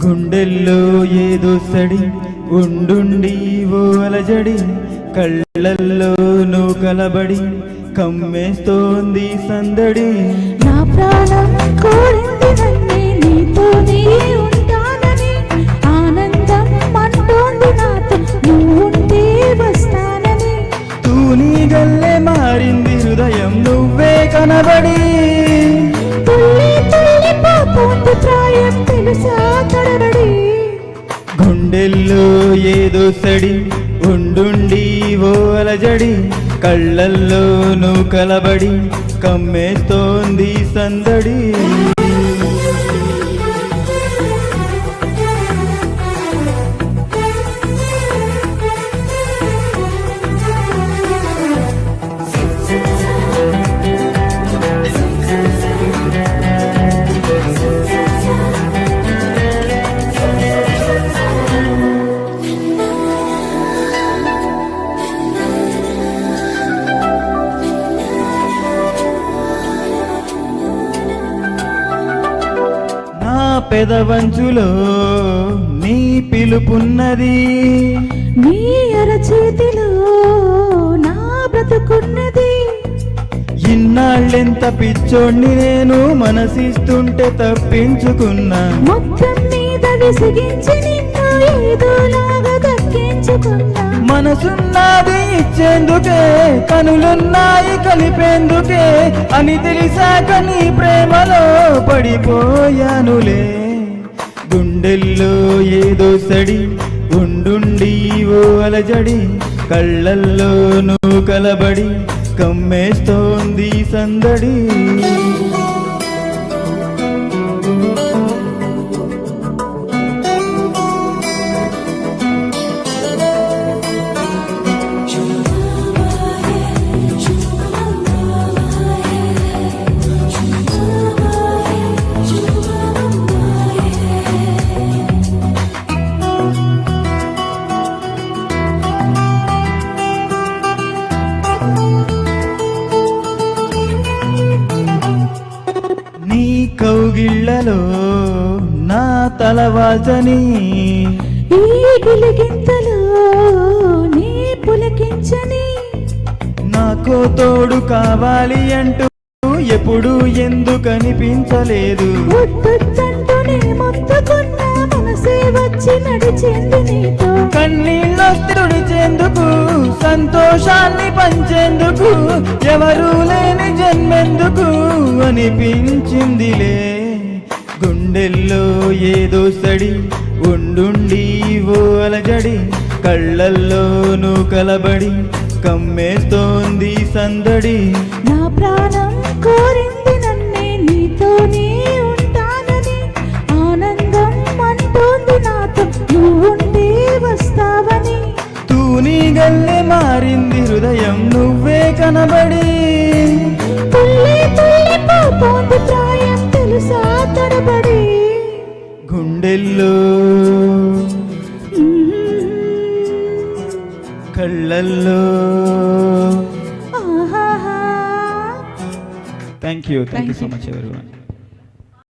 గుండెల్లో ఏదో సడి ఉండుండి ఓ అలజడి కళ్ళల్లో నువ్వు కలబడి కమ్మేస్తోంది సందడి. నా ప్రాణం కోరింది నన్నే నీతోనే ఉంటానని, ఆనందం అంటోంది నాతో నువ్వుంటే వస్తానని. తూనీ గల్లే మారింది హృదయం నువ్వే కనబడి, తుల్లి తుల్లిపోతోంది ప్రాయం తెలుసా తడబడి. గుండెల్లో ఏదో సడి ఉండుండి ఓ అలజడి కళ్ళల్లో నువ్వు కలబడి కమ్మేస్తోంది సందడి. పెదవంచులో నీ పిలుపున్నది, నీ అరచేతిలో నా బ్రతుకున్నది. ఇన్నాళ్ళెంత పిచ్చోణ్ణి నేను మనసిస్తుంటే తప్పించుకున్నా, మొత్తం మీద విసిగించి నిన్ను ఏదోలాగా దక్కించుకున్నా. మనసున్నది ఇచ్చేందుకే కనులున్నాయి కలిపేందుకే అని తెలిసాక నీ ప్రేమలో పడిపోయానులే. గుండెల్లో ఏదో సడి ఉండుండి ఓ అలజడి కళ్ళల్లో నువ్వు కలబడి కమ్మేస్తోంది సందడి. నీ కౌగిళ్ళలో నా తలవాల్చని, ఈ గిలిగింతలో నీ పులకించని. నాకో తోడు కావాలి అంటూ ఎప్పుడు ఎందుకనిపించలేదు. ఒట్టొద్దంటూనే మొత్తుకున్నా మనసే వచ్చి నడిచింది నీతో. కన్నీళ్ళొస్తే తుడిచేందుకు సంతోషాన్ని పంచేందుకు ఎవరూ లేని జన్మెందుకు అనిపించిందిలే. గుండెల్లో ఏదో సడి ఉండుండి ఓ అలజడి కళ్ళల్లో నువ్వు కలబడి కమ్మేస్తోంది సందడి. నా ప్రాణం కోరింది నన్నే నీతోనే ఉంటానని, ఆనందం అంటోంది నాతో నువ్వుంటే వస్తావని. తూనీ గల్లే మారింది హృదయం నువ్వే కనబడి, తుల్లి తుల్లిపోతోంది ప్రాయం తెలుసా తడబడి. గుండెల్లో కళ్ళల్లో. Thank you so much everyone.